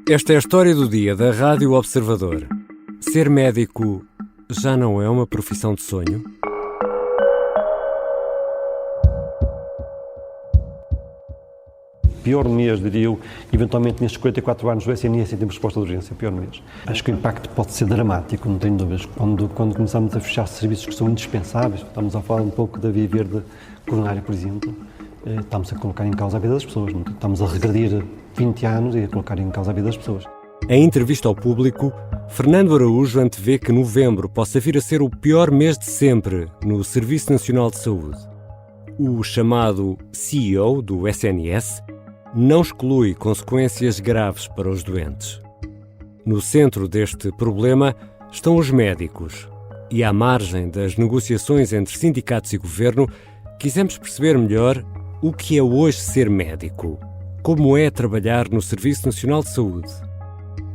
Esta é a história do dia da Rádio Observador. Ser médico já não é uma profissão de sonho? Pior mês, diria eu, eventualmente nestes 44 anos do SNS em termos de resposta de urgência, pior mês. Acho que o impacto pode ser dramático, não tenho dúvidas. Quando começamos a fechar serviços que são indispensáveis, estamos a falar um pouco da via verde coronária, por exemplo, estamos a colocar em causa a vida das pessoas. Estamos a regredir 20 anos e a colocar em causa a vida das pessoas. Em entrevista ao público, Fernando Araújo antevê que novembro possa vir a ser o pior mês de sempre no Serviço Nacional de Saúde. O chamado CEO do SNS não exclui consequências graves para os doentes. No centro deste problema estão os médicos e, à margem das negociações entre sindicatos e governo, quisemos perceber melhor o que é hoje ser médico, como é trabalhar no Serviço Nacional de Saúde.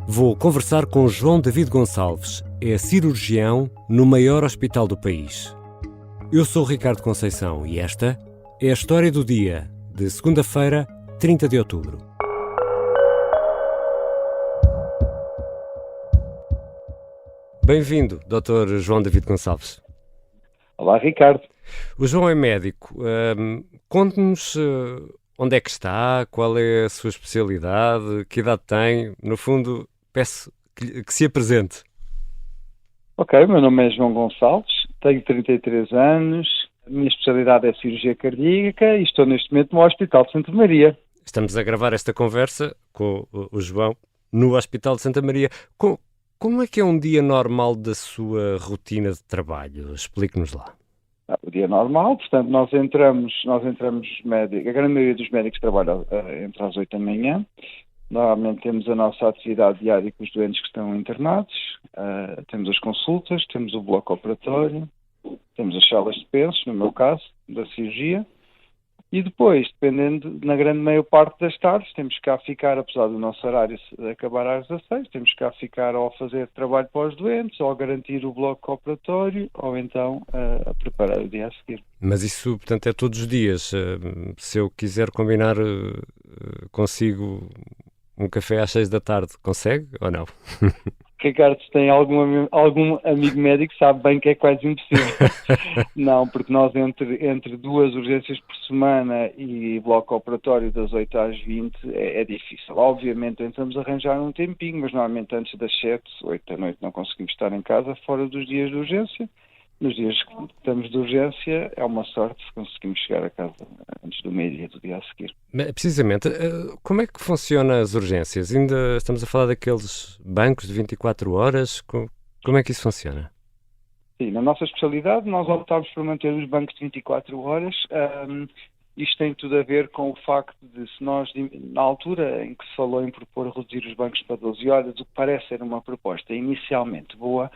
Vou conversar com João David Gonçalves, é cirurgião no maior hospital do país. Eu sou Ricardo Conceição e esta é a história do dia de segunda-feira, 30 de outubro. Bem-vindo, Dr. João David Gonçalves. Olá, Ricardo. O João é médico. Conte-nos onde é que está, qual é a sua especialidade, que idade tem. No fundo, peço que se apresente. Ok, meu nome é João Gonçalves, tenho 33 anos, a minha especialidade é cirurgia cardíaca e estou neste momento no Hospital de Santa Maria. Estamos a gravar esta conversa com o João no Hospital de Santa Maria. Como é que é um dia normal da sua rotina de trabalho? Explique-nos lá. O dia normal, portanto, nós entramos médicos, a grande maioria dos médicos trabalha entre as 8 da manhã. Normalmente temos a nossa atividade diária com os doentes que estão internados, temos as consultas, temos o bloco operatório, temos as salas de pensos, no meu caso, da cirurgia. E depois, dependendo, na grande maior parte das tardes, temos que cá ficar, apesar do nosso horário acabar às 16, temos que cá ficar ou a fazer trabalho para os doentes, ou a garantir o bloco operatório, ou então a preparar o dia a seguir. Mas isso, portanto, é todos os dias. Se eu quiser combinar consigo um café às 6 da tarde, consegue ou não? Ricardo, se tem algum amigo médico, sabe bem que é quase impossível. Não, porque nós entre duas urgências por semana e bloco operatório das 8 às 20 é difícil. Obviamente tentamos arranjar um tempinho, mas normalmente antes das 7, 8 da noite não conseguimos estar em casa fora dos dias de urgência. Nos dias que estamos de urgência, é uma sorte se conseguimos chegar a casa antes do meio-dia do dia a seguir. Precisamente, como é que funcionam as urgências? Ainda estamos a falar daqueles bancos de 24 horas? Como é que isso funciona? Sim, na nossa especialidade nós optámos por manter os bancos de 24 horas. Isto tem tudo a ver com o facto de, se nós, na altura em que se falou em propor reduzir os bancos para 12 horas, o que parece ser uma proposta inicialmente boa,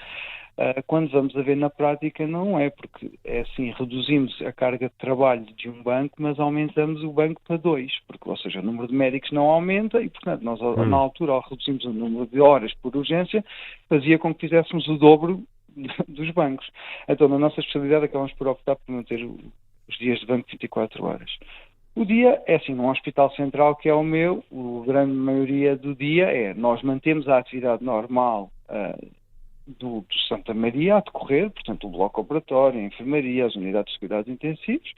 quando vamos a ver na prática não é, porque é assim, reduzimos a carga de trabalho de um banco, mas aumentamos o banco para 2, porque, ou seja, o número de médicos não aumenta e, portanto, nós na altura, ao reduzirmos o número de horas por urgência, fazia com que fizéssemos o dobro dos bancos. Então, na nossa especialidade, acabamos por optar por manter os dias de banco de 24 horas. O dia é assim, num hospital central que é o meu, a grande maioria do dia nós mantemos a atividade normal do Santa Maria a decorrer, portanto o bloco operatório, a enfermaria, as unidades de cuidados intensivos,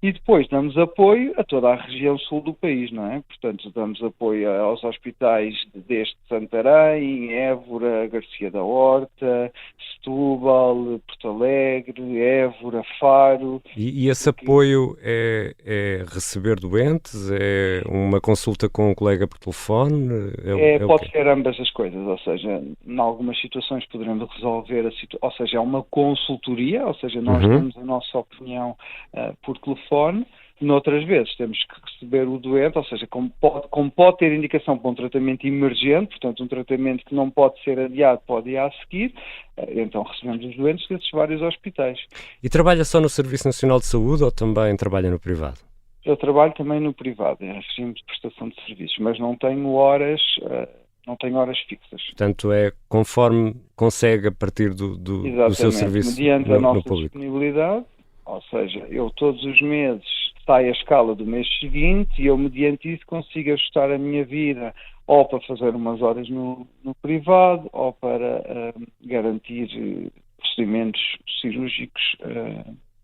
e depois damos apoio a toda a região sul do país, não é? Portanto, damos apoio aos hospitais desde Santarém, Évora, Garcia da Horta, Setúbal, Porto Alegre, Évora, Faro. E esse apoio é receber doentes? É uma consulta com um colega por telefone? Pode ser ambas as coisas, ou seja, em algumas situações poderemos resolver ou seja, é uma consultoria, ou seja, nós damos a nossa opinião por telefone. Noutras vezes temos que receber o doente, ou seja, como pode ter indicação para um tratamento emergente, portanto um tratamento que não pode ser adiado para o dia a seguir, então recebemos os doentes desses vários hospitais. E trabalha só no Serviço Nacional de Saúde ou também trabalha no privado? Eu trabalho também no privado, em regime de prestação de serviços, mas não tenho horas fixas. Portanto, é conforme consegue a partir do seu serviço mediante no a nossa público. disponibilidade. Ou seja, eu todos os meses sai a escala do mês seguinte e eu, mediante isso, consigo ajustar a minha vida ou para fazer umas horas no privado, ou para garantir procedimentos cirúrgicos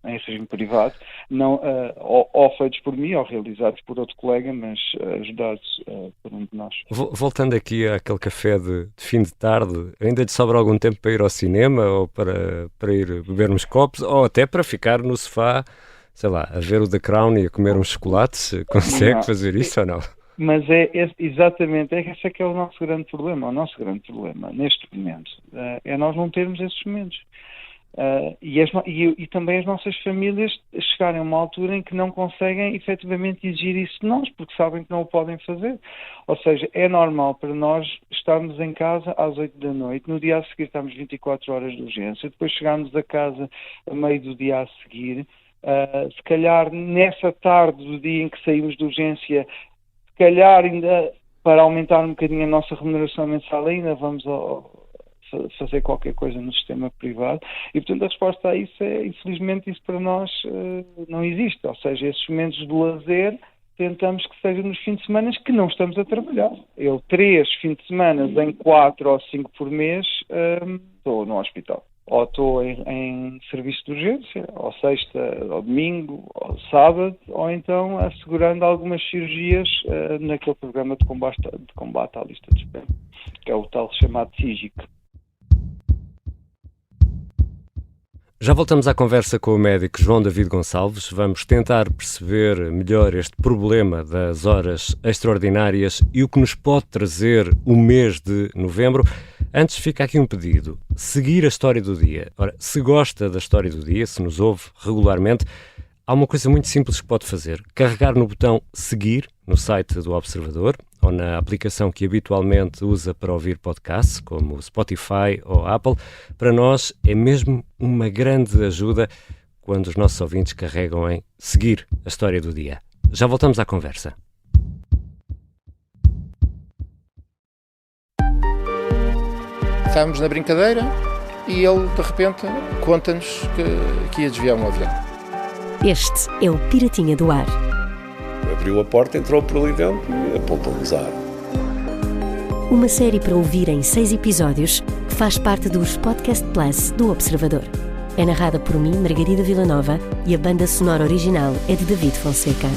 em regime privado, não, ou feitos por mim, ou realizados por outro colega, mas ajudados por um de nós. Voltando aqui àquele café de fim de tarde, ainda te sobra algum tempo para ir ao cinema, ou para ir beber uns copos, ou até para ficar no sofá, sei lá, a ver o The Crown e a comer uns chocolates? Consegue fazer isso ou não? Mas exatamente, esse é que é o nosso grande problema. O nosso grande problema neste momento é nós não termos esses momentos. E também as nossas famílias chegarem a uma altura em que não conseguem efetivamente exigir isso de nós, porque sabem que não o podem fazer. Ou seja, é normal para nós estarmos em casa às 8 da noite, no dia a seguir estamos 24 horas de urgência, depois chegarmos a casa a meio do dia a seguir, se calhar nessa tarde do dia em que saímos de urgência, se calhar ainda para aumentar um bocadinho a nossa remuneração mensal, ainda vamos fazer qualquer coisa no sistema privado, e portanto a resposta a isso é, infelizmente, isso para nós não existe. Ou seja, esses momentos de lazer tentamos que sejam nos fins de semana que não estamos a trabalhar. Eu 3 fins de semana em 4 ou 5 por mês estou no hospital. Ou estou em serviço de urgência, ou sexta, ou domingo, ou sábado, ou então assegurando algumas cirurgias naquele programa de combate à lista de espera, que é o tal chamado SIGIC. Já voltamos à conversa com o médico João David Gonçalves. Vamos tentar perceber melhor este problema das horas extraordinárias e o que nos pode trazer o mês de novembro. Antes fica aqui um pedido: seguir a história do dia. Ora, se gosta da história do dia, se nos ouve regularmente, há uma coisa muito simples que pode fazer: carregar no botão seguir no site do Observador ou na aplicação que habitualmente usa para ouvir podcasts, como o Spotify ou Apple. Para nós é mesmo uma grande ajuda quando os nossos ouvintes carregam em seguir a história do dia. Já voltamos à conversa. Estávamos na brincadeira e ele, de repente, conta-nos que ia desviar um avião. Este é o Piratinha do Ar. Abriu a porta, entrou por ali dentro e apontou-nos a arma. Uma série para ouvir em 6 episódios que faz parte dos Podcast Plus do Observador. É narrada por mim, Margarida Villanova, e a banda sonora original é de David Fonseca.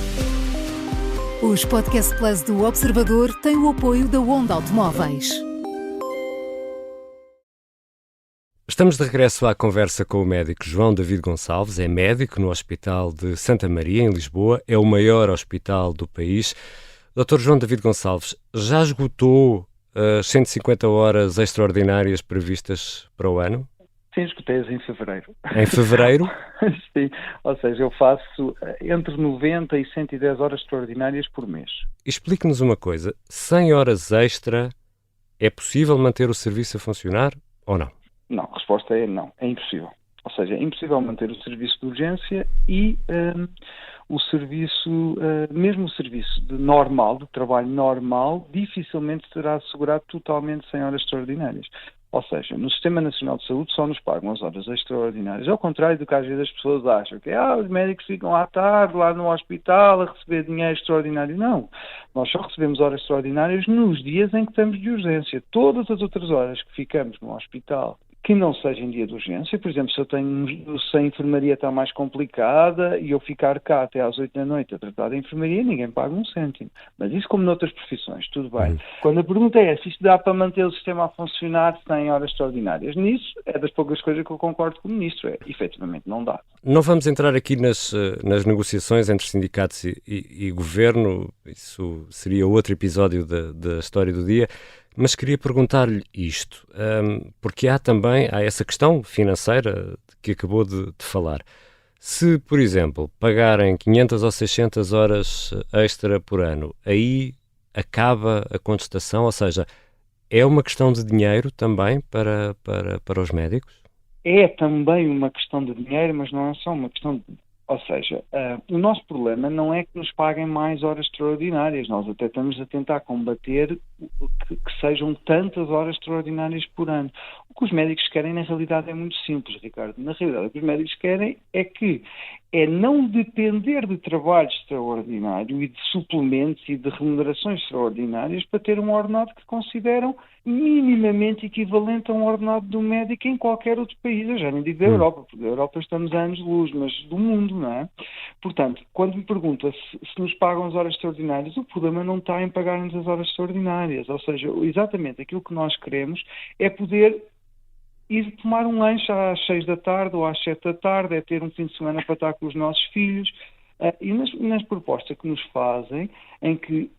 Os Podcast Plus do Observador têm o apoio da Onda Automóveis. Estamos de regresso à conversa com o médico João David Gonçalves. É médico no Hospital de Santa Maria, em Lisboa. É o maior hospital do país. Dr. João David Gonçalves, já esgotou as 150 horas extraordinárias previstas para o ano? Sim, escutei-as em fevereiro. Em fevereiro? Sim, ou seja, eu faço entre 90 e 110 horas extraordinárias por mês. Explique-nos uma coisa: 100 horas extra, é possível manter o serviço a funcionar ou não? Não, a resposta é não, é impossível. Ou seja, é impossível manter o serviço de urgência e o serviço, mesmo o serviço normal, do trabalho normal, dificilmente será assegurado totalmente 100 horas extraordinárias. Ou seja, no Sistema Nacional de Saúde só nos pagam as horas extraordinárias. Ao contrário do que às vezes as pessoas acham, que os médicos ficam à tarde lá no hospital a receber dinheiro extraordinário. Não, nós só recebemos horas extraordinárias nos dias em que estamos de urgência. Todas as outras horas que ficamos no hospital, que não seja em dia de urgência, por exemplo, se a enfermaria está mais complicada e eu ficar cá até às 8 da noite a tratar da enfermaria, ninguém paga um cêntimo. Mas isso como noutras profissões, tudo bem. Quando a pergunta é se isto dá para manter o sistema a funcionar sem horas extraordinárias, nisso é das poucas coisas que eu concordo com o Ministro, efetivamente não dá. Não vamos entrar aqui nas negociações entre sindicatos e governo, isso seria outro episódio da história do dia. Mas queria perguntar-lhe isto, porque há essa questão financeira que acabou de falar. Se, por exemplo, pagarem 500 ou 600 horas extra por ano, aí acaba a contestação, ou seja, é uma questão de dinheiro também para os médicos? É também uma questão de dinheiro, mas não é só uma questão de... Ou seja, o nosso problema não é que nos paguem mais horas extraordinárias. Nós até estamos a tentar combater que sejam tantas horas extraordinárias por ano. O que os médicos querem, na realidade, é muito simples, Ricardo. Na realidade, o que os médicos querem é que é não depender de trabalho extraordinário e de suplementos e de remunerações extraordinárias para ter um ordenado que consideram minimamente equivalente a um ordenado de um médico em qualquer outro país. Eu já nem digo da Europa, porque da Europa estamos a anos de luz, mas do mundo, não é? Portanto, quando me pergunta se nos pagam as horas extraordinárias, o problema não está em pagar-nos as horas extraordinárias. Ou seja, exatamente aquilo que nós queremos é poder ir tomar um lanche às 6 da tarde ou às 7 da tarde, é ter um fim de semana para estar com os nossos filhos. E nas propostas que nos fazem, em que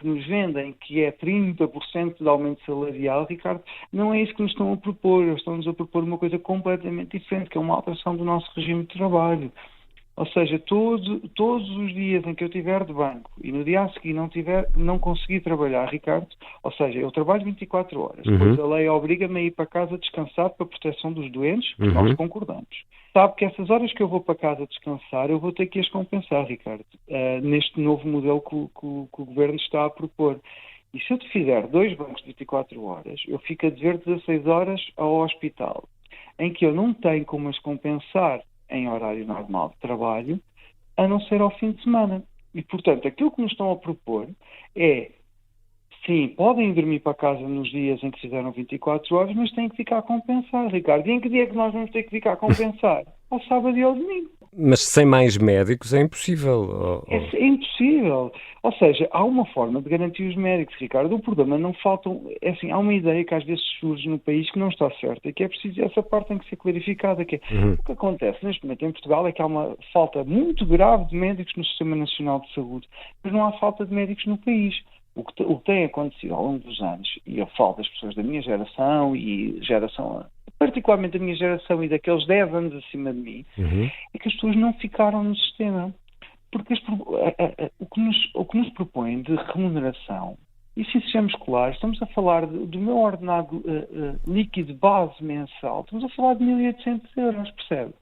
nos vendem que é 30% de aumento salarial, Ricardo, não é isso que nos estão a propor. Eles estão-nos a propor uma coisa completamente diferente, que é uma alteração do nosso regime de trabalho. Ou seja, todos os dias em que eu estiver de banco e no dia a seguir não conseguir trabalhar, Ricardo, ou seja, eu trabalho 24 horas, depois a lei obriga-me a ir para casa descansar para a proteção dos doentes, que nós concordamos. Sabe que essas horas que eu vou para casa descansar, eu vou ter que as compensar, Ricardo, neste novo modelo que o Governo está a propor. E se eu te fizer 2 bancos de 24 horas, eu fico a dever 16 horas ao hospital, em que eu não tenho como as compensar em horário normal de trabalho, a não ser ao fim de semana. E, portanto, aquilo que nos estão a propor é, sim, podem dormir para casa nos dias em que fizeram 24 horas, mas têm que ficar a compensar, Ricardo. E em que dia é que nós vamos ter que ficar a compensar? Ao sábado e ao domingo. Mas sem mais médicos é impossível. É impossível. Ou seja, há uma forma de garantir os médicos, Ricardo. O problema não faltam... É assim, há uma ideia que às vezes surge no país que não está certa, e que é preciso, essa parte tem que ser clarificada, que é, o que acontece neste momento em Portugal é que há uma falta muito grave de médicos no Sistema Nacional de Saúde, mas não há falta de médicos no país. O que tem acontecido ao longo dos anos, e eu falo das pessoas da minha geração e particularmente da minha geração e daqueles 10 anos acima de mim, é que as pessoas não ficaram no sistema. Porque o que nos propõem de remuneração, e se sejamos claros, estamos a falar do meu ordenado líquido base mensal, estamos a falar de 1.800 euros, percebe?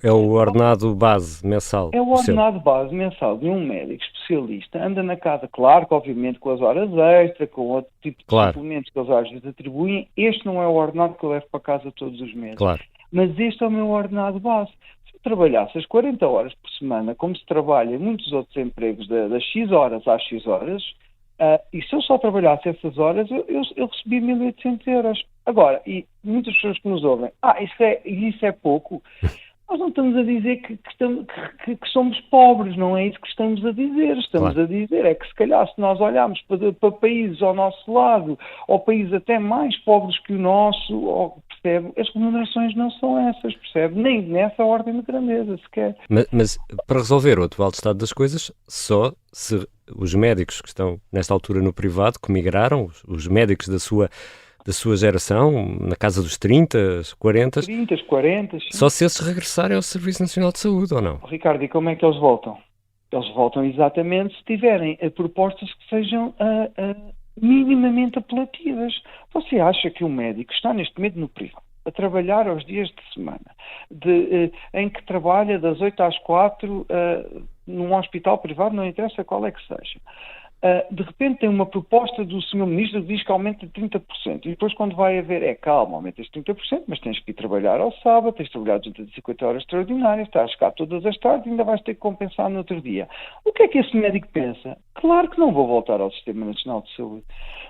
É o ordenado base mensal. É o ordenado base mensal de um médico especialista. Anda na casa, claro, que obviamente com as horas extra, com outro tipo de suplementos que eles às vezes atribuem. Este não é o ordenado que eu levo para casa todos os meses. Claro. Mas este é o meu ordenado base. Se eu trabalhasse as 40 horas por semana, como se trabalha em muitos outros empregos, das X horas às X horas, e se eu só trabalhasse essas horas, eu recebi 1.800 euros. Agora, e muitas pessoas que nos ouvem, isso é pouco... Nós não estamos a dizer que somos pobres, não é isso que estamos a dizer. Estamos a dizer é que se calhar se nós olharmos para países ao nosso lado, ou países até mais pobres que o nosso, percebe, as remunerações não são essas, percebe? Nem nessa ordem de grandeza sequer. Mas para resolver o atual estado das coisas, só se os médicos que estão nesta altura no privado, que migraram, os médicos da sua geração, na casa dos 30, 40... 30, 40, sim. Só se esses regressarem ao Serviço Nacional de Saúde, ou não? Ricardo, e como é que eles voltam? Eles voltam exatamente se tiverem propostas que sejam minimamente apelativas. Você acha que o médico está neste momento no privado, a trabalhar aos dias de semana, em que trabalha das 8 às 4 num hospital privado, não interessa qual é que seja, de repente tem uma proposta do Sr. Ministro que diz que aumenta de 30%. E depois quando vai a ver, calma, aumentas de 30%, mas tens que ir trabalhar ao sábado, tens de trabalhar 250 horas extraordinárias, estás cá todas as tardes e ainda vais ter que compensar no outro dia. O que é que esse médico pensa? Claro que não vou voltar ao Sistema Nacional de Saúde.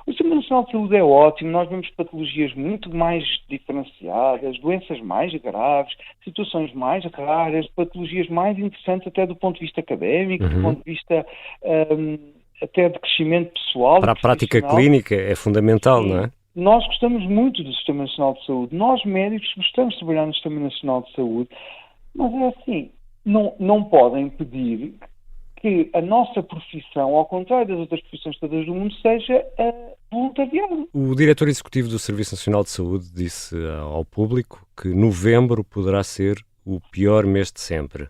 O Sistema Nacional de Saúde é ótimo, nós vemos patologias muito mais diferenciadas, doenças mais graves, situações mais raras, patologias mais interessantes até do ponto de vista académico, do ponto de vista... até de crescimento pessoal. Para a prática clínica é fundamental, não é? Nós gostamos muito do Sistema Nacional de Saúde. Nós, médicos, gostamos de trabalhar no Sistema Nacional de Saúde, mas é assim, não podem pedir que a nossa profissão, ao contrário das outras profissões todas do mundo, seja voluntariado. O diretor executivo do Serviço Nacional de Saúde disse ao público que novembro poderá ser o pior mês de sempre.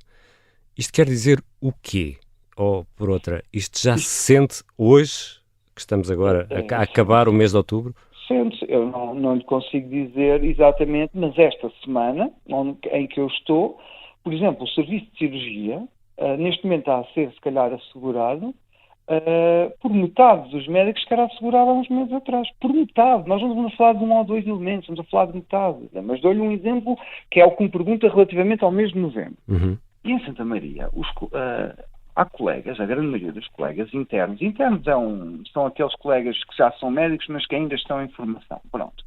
Isto quer dizer o quê? Ou, por outra, isto já se sente hoje, que estamos agora a acabar o mês de outubro? Sente-se. Eu não lhe consigo dizer exatamente, mas esta semana em que eu estou, por exemplo, o serviço de cirurgia, neste momento está a ser, se calhar, assegurado por metade dos médicos que era assegurado há uns meses atrás. Por metade. Nós não estamos a falar de 1 ou 2 elementos, estamos a falar de metade. Mas dou-lhe um exemplo que é o que me pergunta relativamente ao mês de novembro. E em Santa Maria, há colegas, a grande maioria dos colegas internos são aqueles colegas que já são médicos, mas que ainda estão em formação. Pronto.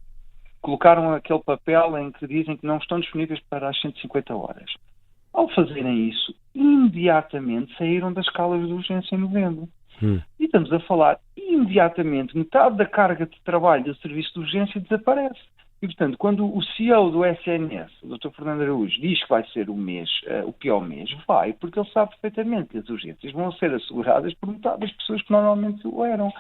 Colocaram aquele papel em que dizem que não estão disponíveis para as 150 horas. Ao fazerem isso, imediatamente saíram das escalas de urgência em novembro. E estamos a falar, imediatamente, metade da carga de trabalho do serviço de urgência desaparece. E, portanto, quando o CEO do SNS, o Dr. Fernando Araújo, diz que vai ser o pior mês, vai, porque ele sabe perfeitamente que as urgências vão ser asseguradas por metade das pessoas que normalmente o eram.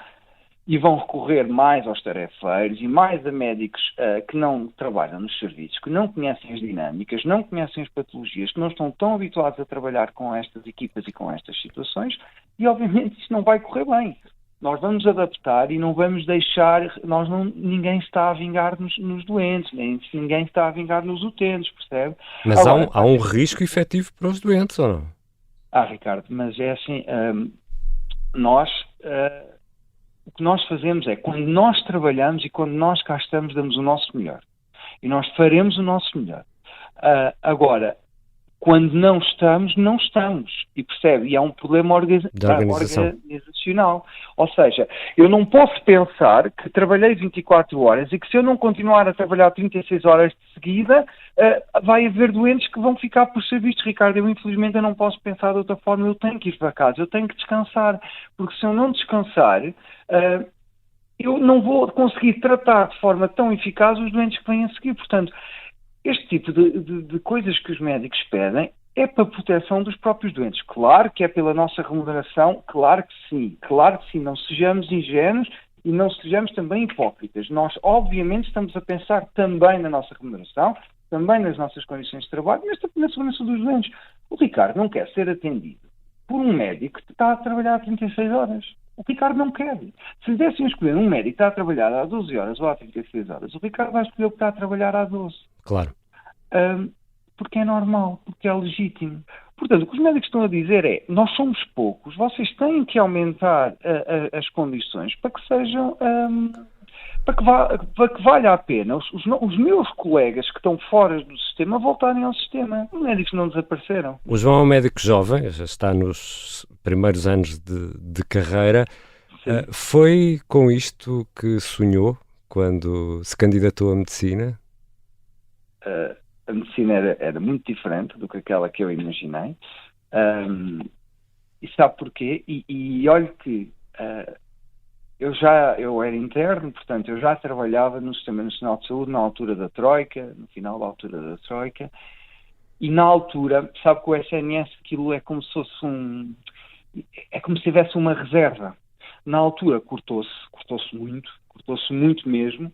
E vão recorrer mais aos tarefeiros e mais a médicos que não trabalham nos serviços, que não conhecem as dinâmicas, não conhecem as patologias, que não estão tão habituados a trabalhar com estas equipas e com estas situações, e obviamente isto não vai correr bem. Nós vamos adaptar e não vamos deixar, ninguém está a vingar nos doentes, ninguém está a vingar nos utentes, percebe? Mas agora, há um risco efetivo para os doentes, ou não? Ricardo, mas é assim, o que nós fazemos é, quando nós trabalhamos e quando nós cá estamos, damos o nosso melhor. E nós faremos o nosso melhor. Agora, quando não estamos, não estamos. E percebe? E há um problema organizacional. Ou seja, eu não posso pensar que trabalhei 24 horas e que se eu não continuar a trabalhar 36 horas de seguida, vai haver doentes que vão ficar por ser vistos. Ricardo, infelizmente eu não posso pensar de outra forma. Eu tenho que ir para casa, eu tenho que descansar. Porque se eu não descansar, eu não vou conseguir tratar de forma tão eficaz os doentes que vêm a seguir. Portanto, este tipo de coisas que os médicos pedem é para a proteção dos próprios doentes. Claro que é pela nossa remuneração, claro que sim, não sejamos ingênuos e não sejamos também hipócritas. Nós, obviamente, estamos a pensar também na nossa remuneração, também nas nossas condições de trabalho, mas também na segurança dos doentes. O Ricardo não quer ser atendido por um médico que está a trabalhar 36 horas. O Ricardo não quer. Se lhe dessem a escolher um médico que está a trabalhar há 12 horas ou há 36 horas, o Ricardo vai escolher o que está a trabalhar há 12. Claro. Porque é normal, porque é legítimo. Portanto, o que os médicos estão a dizer é, nós somos poucos, vocês têm que aumentar as condições para que sejam... para que valha a pena os meus colegas que estão fora do sistema voltarem ao sistema. Os médicos não desapareceram. O João é um médico jovem, já está nos primeiros anos de carreira. Foi com isto que sonhou quando se candidatou à medicina? A medicina era muito diferente do que aquela que eu imaginei. E sabe porquê? E olhe que... Eu era interno, portanto, eu já trabalhava no Sistema Nacional de Saúde na altura da Troika, no final da altura da Troika, e na altura, sabe que o SNS, aquilo é como se fosse é como se tivesse uma reserva. Na altura cortou-se muito mesmo,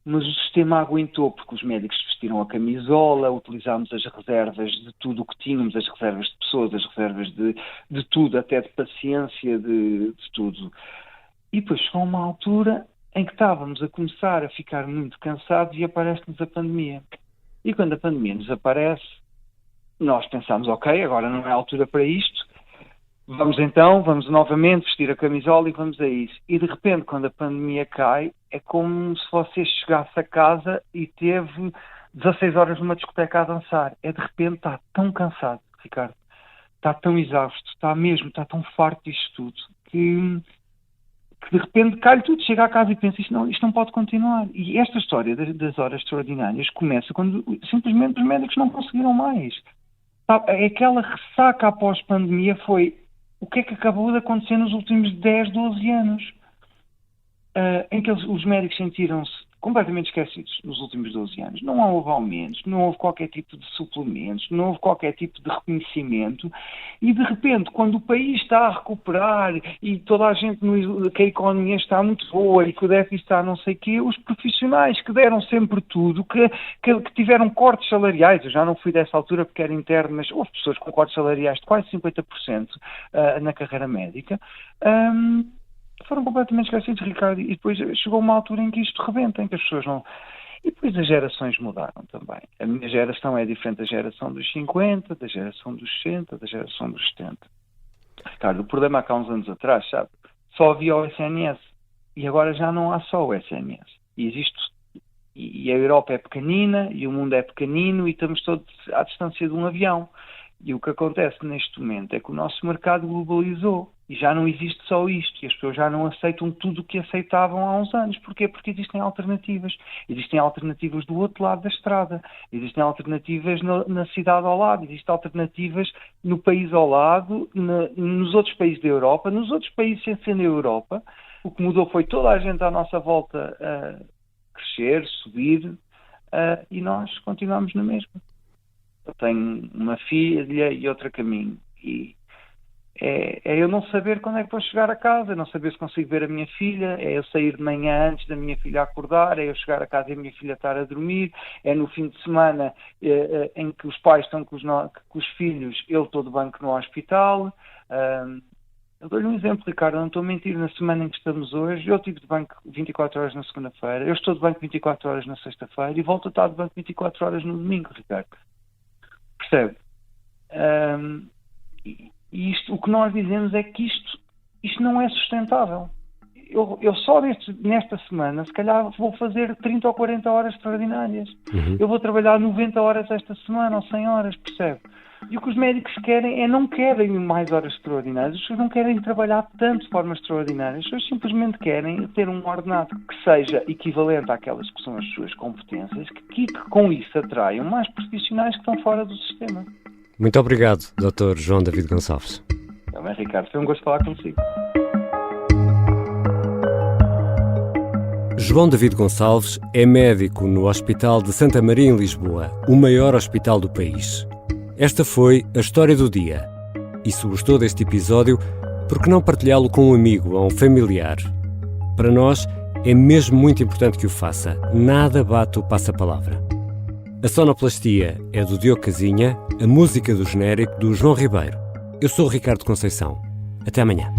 mas o sistema aguentou, porque os médicos vestiram a camisola, utilizámos as reservas de tudo o que tínhamos, as reservas de pessoas, as reservas de tudo, até de paciência, de tudo. E depois chegou uma altura em que estávamos a começar a ficar muito cansados e aparece-nos a pandemia. E quando a pandemia nos aparece, nós pensámos, ok, agora não é a altura para isto, vamos novamente vestir a camisola e vamos a isso. E de repente, quando a pandemia cai, é como se você chegasse a casa e teve 16 horas numa discoteca a dançar. De repente está tão cansado, Ricardo, está tão exausto, está tão farto disto tudo, que de repente cai tudo, chega a casa e pensa, isto não pode continuar. E esta história das horas extraordinárias começa quando simplesmente os médicos não conseguiram mais. Aquela ressaca após pandemia foi o que é que acabou de acontecer nos últimos 10, 12 anos, em que os médicos sentiram-se completamente esquecidos nos últimos 12 anos. Não houve aumentos, não houve qualquer tipo de suplementos, não houve qualquer tipo de reconhecimento, e de repente, quando o país está a recuperar e toda a gente, que a economia está muito boa e que o déficit está não sei o quê, os profissionais que deram sempre tudo, que tiveram cortes salariais, eu já não fui dessa altura porque era interno, mas houve pessoas com cortes salariais de quase 50% na carreira médica, foram completamente esquecidos, Ricardo, e depois chegou uma altura em que isto rebenta, em que as pessoas não... E depois as gerações mudaram também. A minha geração é diferente da geração dos 50, da geração dos 60, da geração dos 70. Ricardo, o problema há uns anos atrás, sabe? Só havia o SNS. E agora já não há só o SNS. E a Europa é pequenina, e o mundo é pequenino, e estamos todos à distância de um avião. E o que acontece neste momento é que o nosso mercado globalizou e já não existe só isto, e as pessoas já não aceitam tudo o que aceitavam há uns anos. Porquê? Porque existem alternativas. Existem alternativas do outro lado da estrada, existem alternativas na cidade ao lado, existem alternativas no país ao lado, nos outros países da Europa, nos outros países sem ser na Europa. O que mudou foi toda a gente à nossa volta a crescer, subir, e nós continuamos na mesma. Eu tenho uma filha e outra caminho. E é eu não saber quando é que vou chegar a casa, não saber se consigo ver a minha filha, é eu sair de manhã antes da minha filha acordar, é eu chegar a casa e a minha filha estar a dormir, é no fim de semana em que os pais estão com os filhos, eu estou de banco no hospital. Eu dou-lhe um exemplo, Ricardo, não estou a mentir, na semana em que estamos hoje, eu estive de banco 24 horas na segunda-feira, eu estou de banco 24 horas na sexta-feira e volto a estar de banco 24 horas no domingo, Ricardo. Percebe? E isto, o que nós dizemos é que isto não é sustentável. Eu só nesta semana, se calhar, vou fazer 30 ou 40 horas extraordinárias. Eu vou trabalhar 90 horas esta semana ou 100 horas, percebe? E o que os médicos querem não querem mais horas extraordinárias, as pessoas não querem trabalhar tanto de forma extraordinária, as pessoas simplesmente querem ter um ordenado que seja equivalente àquelas que são as suas competências, que com isso atraiam mais profissionais que estão fora do sistema. Muito obrigado, Dr. João David Gonçalves. Também, Ricardo, foi um gosto falar consigo. João David Gonçalves é médico no Hospital de Santa Maria em Lisboa, o maior hospital do país. Esta foi a história do dia. E se gostou deste episódio, por que não partilhá-lo com um amigo ou um familiar? Para nós, é mesmo muito importante que o faça. Nada bate o passa-palavra. A sonoplastia é do Diogo Casinha, a música do genérico do João Ribeiro. Eu sou o Ricardo Conceição. Até amanhã.